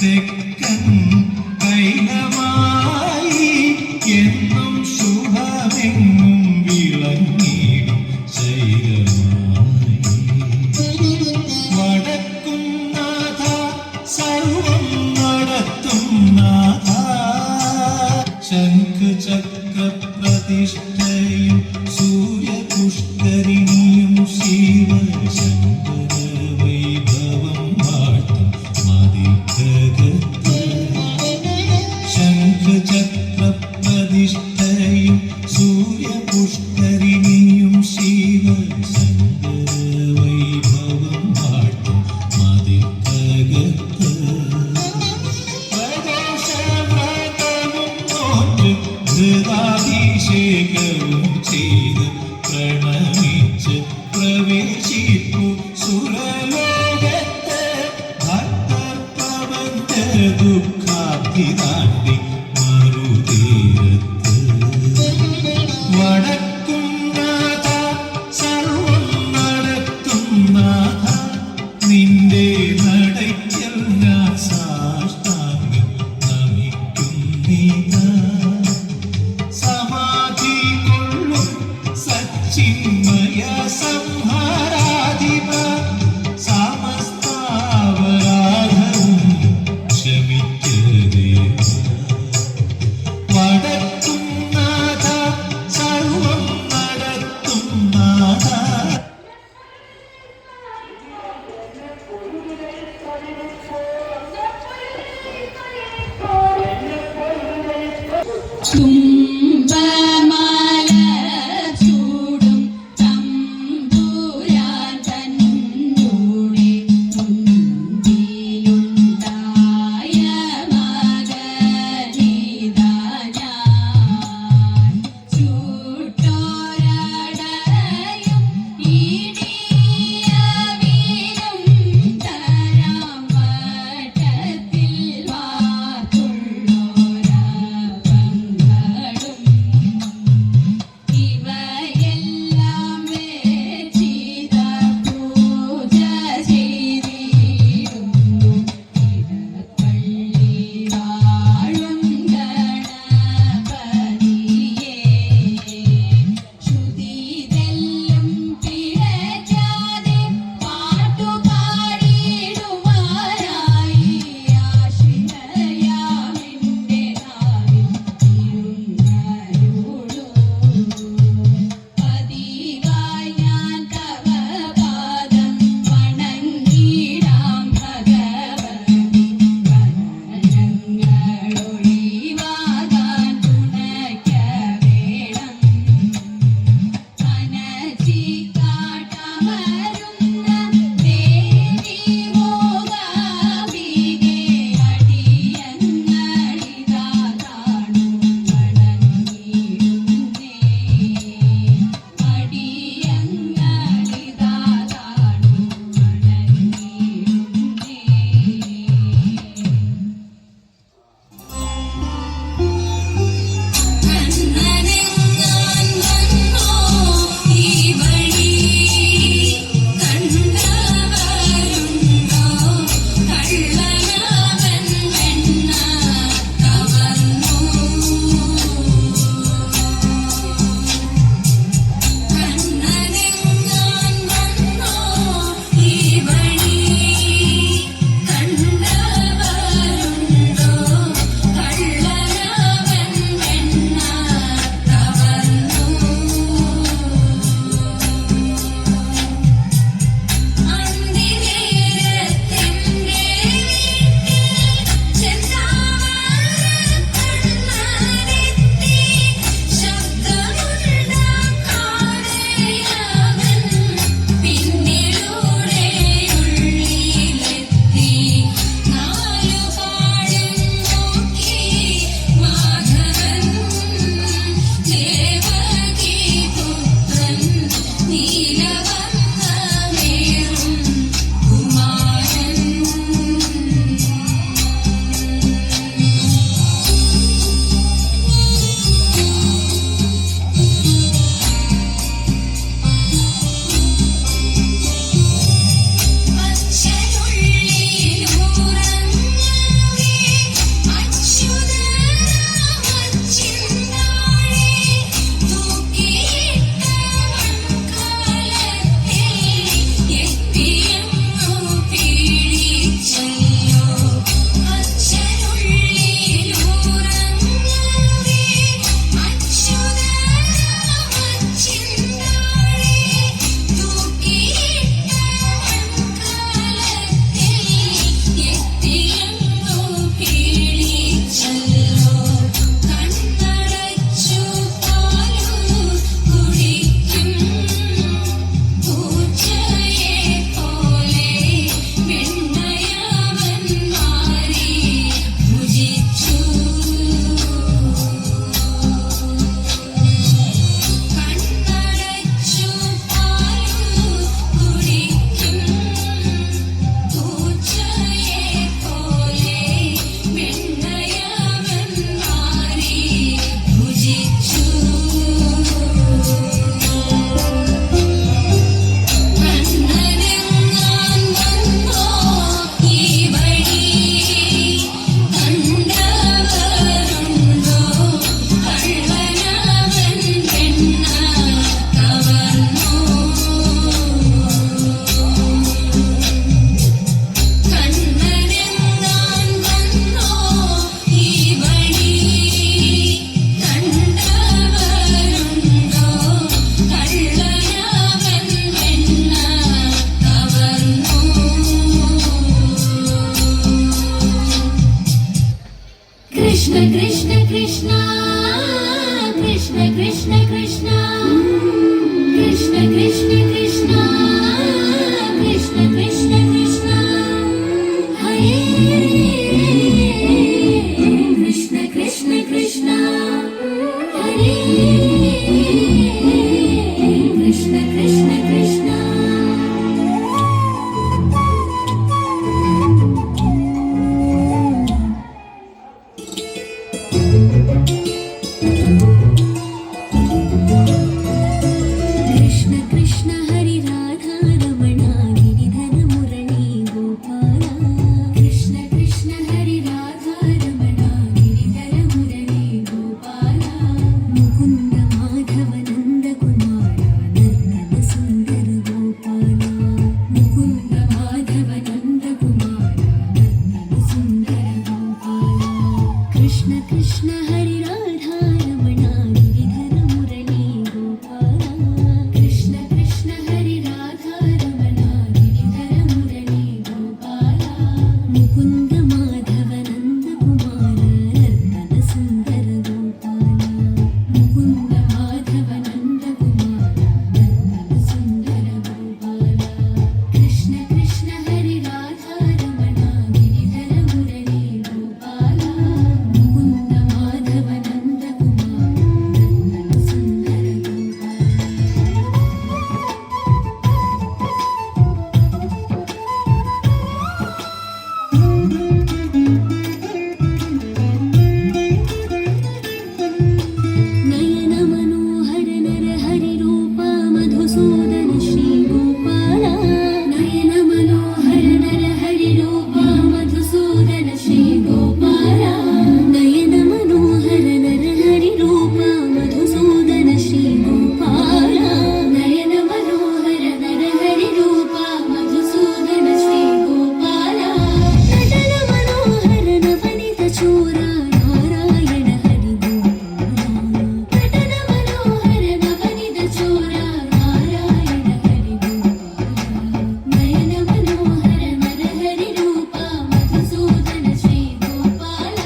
തെക്കൻ കൈനമായി എന്നും ശുഭമെങ്ങും വിളങ്ങിടും ശൈലമായി വടക്കും നാഥ സർവം നടത്തും നാഥ ശംഖചക്ര പ്രതിഷ്ഠയും സൂര്യപുഷ്കരിണിയും ശിവശങ്കര വൈഭവം വാഴ്ത്തും മതിക്കകത്ത് ശംഖചക്ര പ്രതിഷ്ഠയും സൂര്യപുഷ്കരിണിയും ശിവശങ്കര വൈഭവം വാഴ്ത്തും മതിക്കകത്ത് പ്രദോഷവ്രതവും നോറ്റ് ധൃതാഭിഷേകവും ചെയ്ത് പ്രണമിച്ച് പ്രവേശിപ്പു സുരലോകത്ത് ഭക്തർ പ്രപഞ്ച ദുഃഖാബ്ധി താണ്ടി മറുതീരത്ത് വടക്കും നാഥ സർവം നടത്തും നാഥ നിന്റെ നടയ്ക്കൽ ഞാൻ സാഷ്ടാംഗം നമിക്കുന്നീതാ സമാധി കൊള്ളും സച്ചിന്മയ സംഹാരാധിപ സമസ്താപരാധവും ക്ഷമിക്കരുതേ വടക്കും നാഥ സർവം നടത്തും നാഥ തുമ്പമാല ചൂടും തമ്പുരാൻ തന്നുടെ മുൻപിലുണ്ടായ മകനിതാ ഞാൻ ചൂട്ടോരടയും ഇടിയവിലും തരാം വട്ടത്തിൽ വാർത്തുള്ളോരവങ്ങൾ కృష్ణ కృష్ణ కృష్ణ కృష్ణ కృష్ణ కృష్ణ కృష్ణ కృష్ణ కృష్ణ కృష్ణ కృష్ణ కృష్ణ హరే కృష్ణ కృష్ణ కృష్ణ హరే కృష్ణ కృష్ణ కృష్ణ కృష్ణ కృష్ణ హరి రాధా రమణ గిరిధర మురళీ గోపాల కృష్ణ కృష్ణ హరి రాధా రమణ గిరిధర మురళీ గోపాల ముకుంద మాధవ నంద కుమార నర్తన సుందర గోపాల ముకుంద మాధవ నంద కుమార నర్తన సుందర గోపాల కృష్ణ కృష్ణ హరి రాధా రమణ గిరిధర మురళీ గోపాల కృష్ణ కృష్ణ హరి రాధా రమణ గిరిధర మురళీ గోపాల ముకుంద మాధవ నంద కుమార నర్తన సుందర గోపాల ముకుంద మాధవ నంద కుమార నర్తన సుందర గోపాల కృష్ణ కృష్ణ హరి రాధా రమణ గిరిధర మురళీ గోపాల ముకుంద మాధవ నంద కుమార నర్తన సుందర నయన మనోహర నర హరి రూప మధుసూదన శ్రీ గోపాల నయన మనోహర నర హరి రూప మధుసూదన శ్రీ గోపాల నయన మనోహర నర హరి రూప మధుసూదన శ్రీ గోపాల నయన మనోహర నర హరి రూప మధుసూదన శ్రీ గోపాల నటన మనోహర నవనిత చోర నారాయణ హరి గోపాల నటన మనోహర నవనిత చోర నారాయణ హరి గోపాల నయన మనోహర నర హరి రూప మధుసూదన శ్రీ గోపాల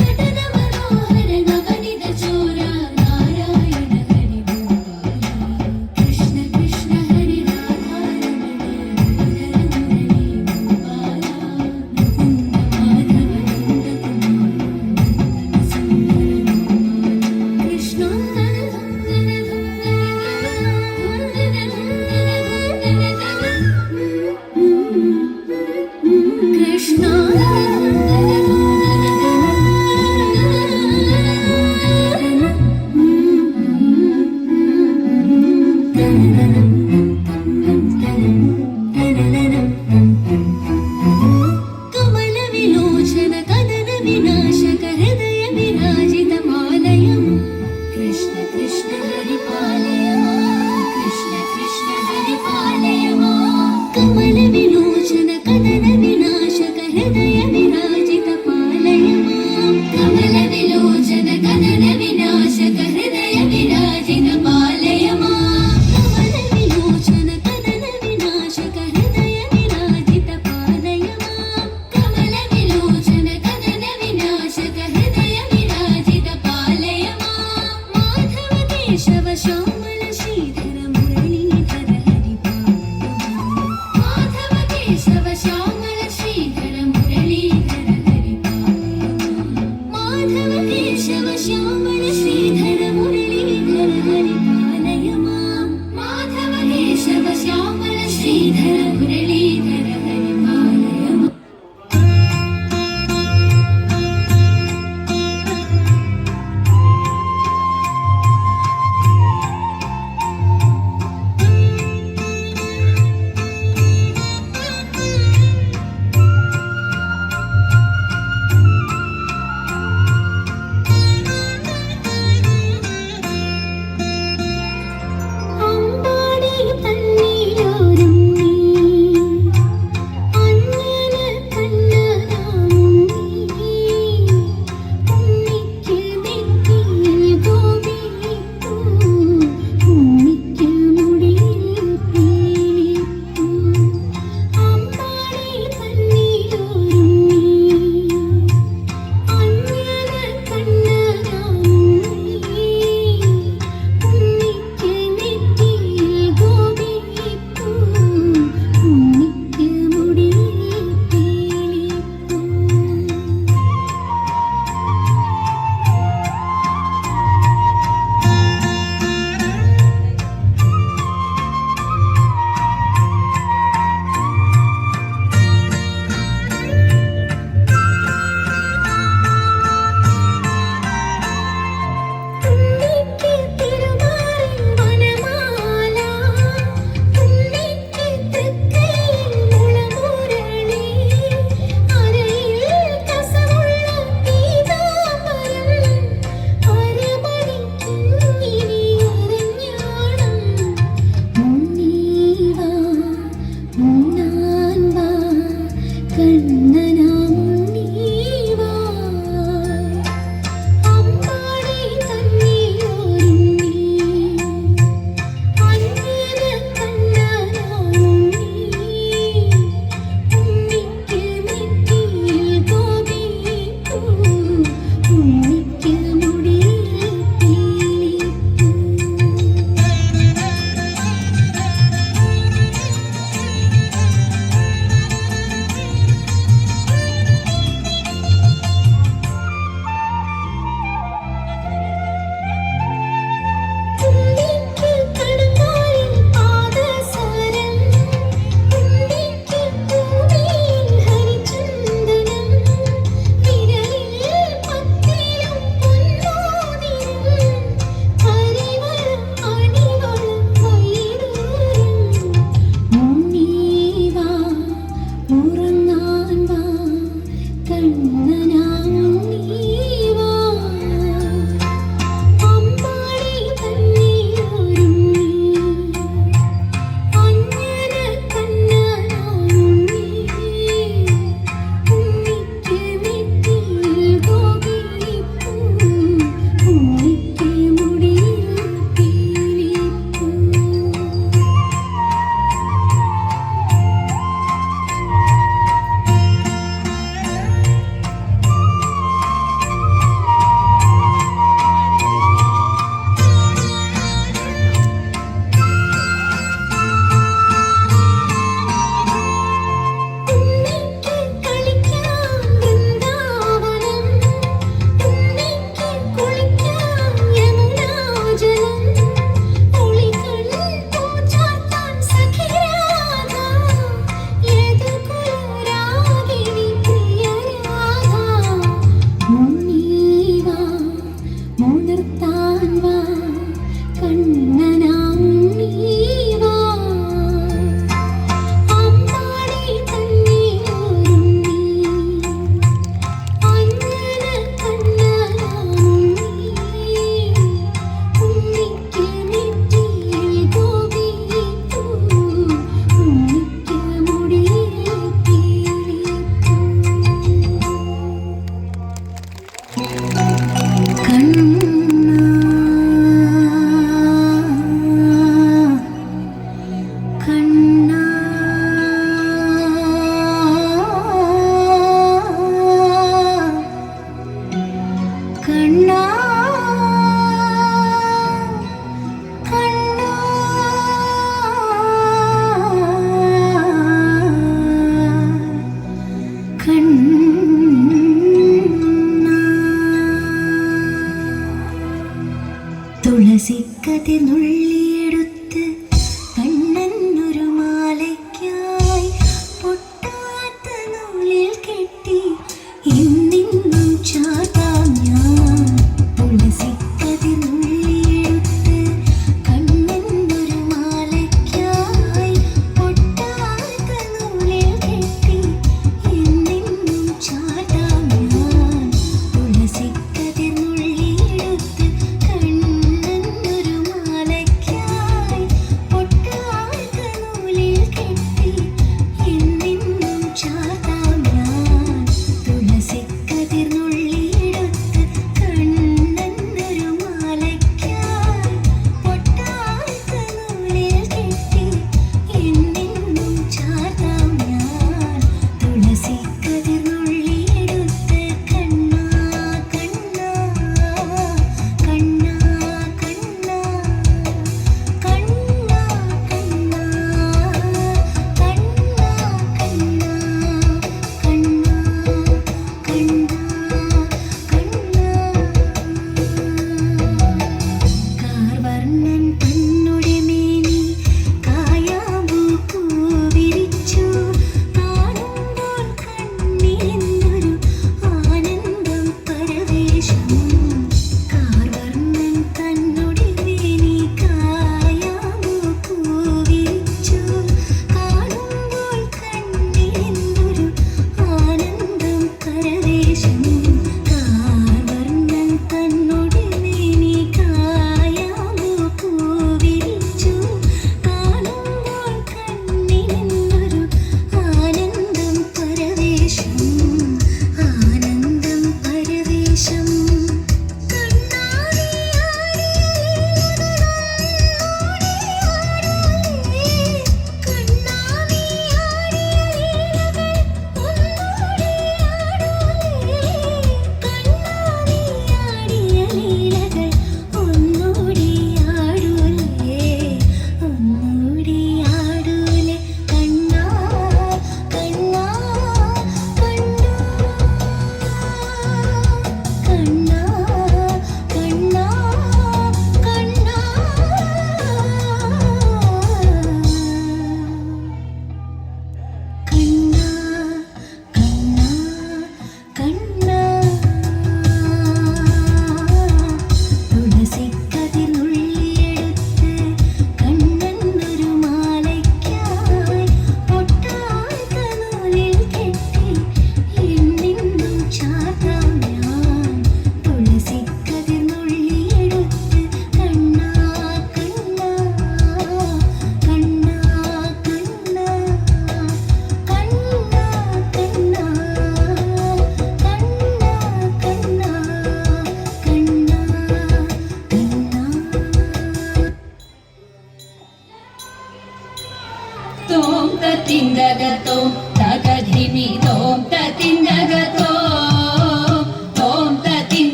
నటన మనోహర నవనిత చోర నారాయణ హరి గోపాల కృష్ణ కృష్ణ హరి రాధా రమణ గిరిధర మురళీ గోపాల ముకుంద మాధవ నంద కుమార నర్తన సుందర గోపాల కృష్ణ కృష్ణ కమల విలోచన కదన వినాశక హృదయ విరాజిత మాలయం కృష్ణ కృష్ణ హరి పాలయమా కృష్ణ కృష్ణ హరి పాలయమా కమల విలోచన కదన వినాశక హృదయ విరాజిత పాలయమా కమల విలోచన కదన వినాశక హృదయ విరాజిత పాలయమా కమల విలోచన కదన వినాశక హృదయ విరాజిత పాలయమా కమల విలోచన కదన వినాశక കണ്ണനാം നീവാ അമ്പാടി തന്നെയൊരുങ്ങി അഞ്ജന കണ്ണനായുണ്ണി ഉണ്ണിക്ക് നെറ്റിയിൽ ഗോപിപ്പൂ ഉണ്ണിക്ക് മുടിയിൽ പീലിപ്പൂ ഉണ്ണിക്ക് കളിക്കാം വൃന്ദാവനം ഉണ്ണിക്ക് കുളിക്കാം യമുനാജലം ഒളികണ്ണിൽ പൂച്ചാർത്താൻ സഖിരാധ യദുകുലരാഗിണി പ്രിയരാധ ഉണ്ണീവാ മുണർത്താൻ വാ കണ്ണനാം നീവാ അമ്പാടി തന്നെയൊരുങ്ങി അഞ്ജന കണ്ണനായുണ്ണി ഉണ്ണിക്ക് നെറ്റിയിൽ ഗോപിപ്പൂ ഉണ്ണിക്ക് മുടിയിൽ പീലിപ്പൂ കണ്ണാ കണ്ണാ കണ്ണാ തുളസിക്കതിർ നുള്ളിയെടുത്ത് കണ്ണനൊരു മാലയ്ക്കായി പൊട്ടാത്ത നൂലിൽ കെട്ടി ഇന്നിന്നും ചാർത്താം ഞാൻ തുളസിക്കതിർ നുള്ളിയെടുത്ത് കണ്ണനൊരു മാലയ്ക്കായി പൊട്ടാത്ത നൂലിൽ കെട്ടി ഇന്നിന്നും ചാർത്താം ഞാൻ തുളസിക്കതിർ നുള്ളിയെടുത്ത് കണ്ണനൊരു മാലയ്ക്കായി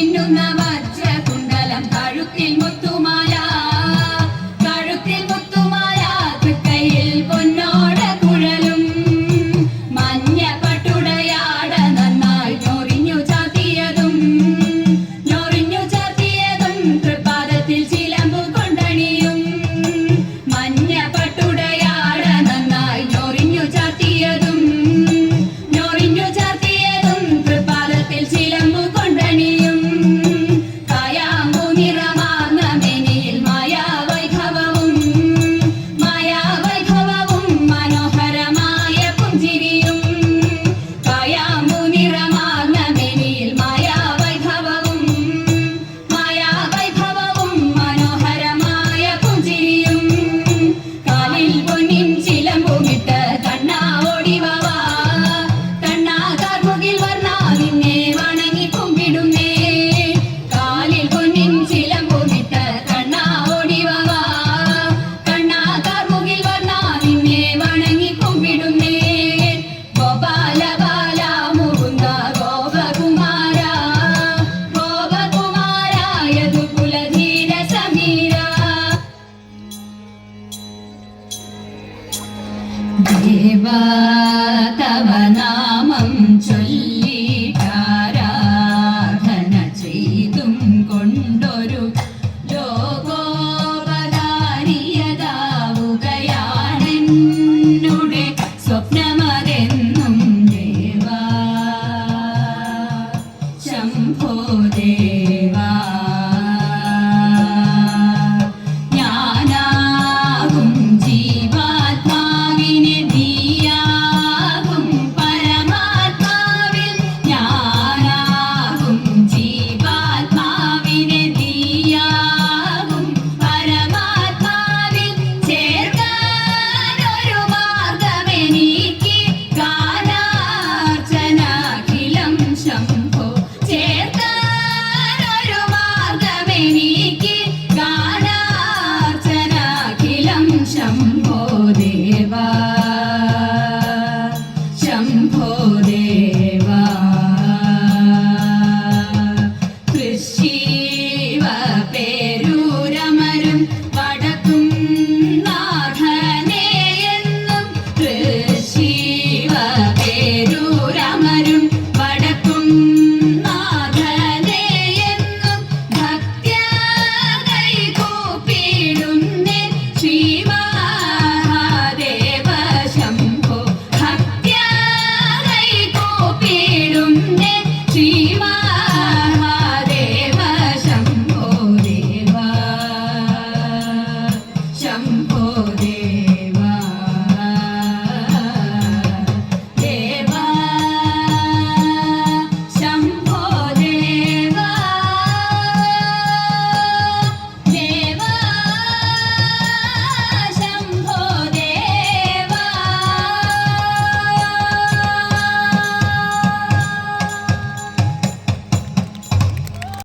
മിന്നുന്ന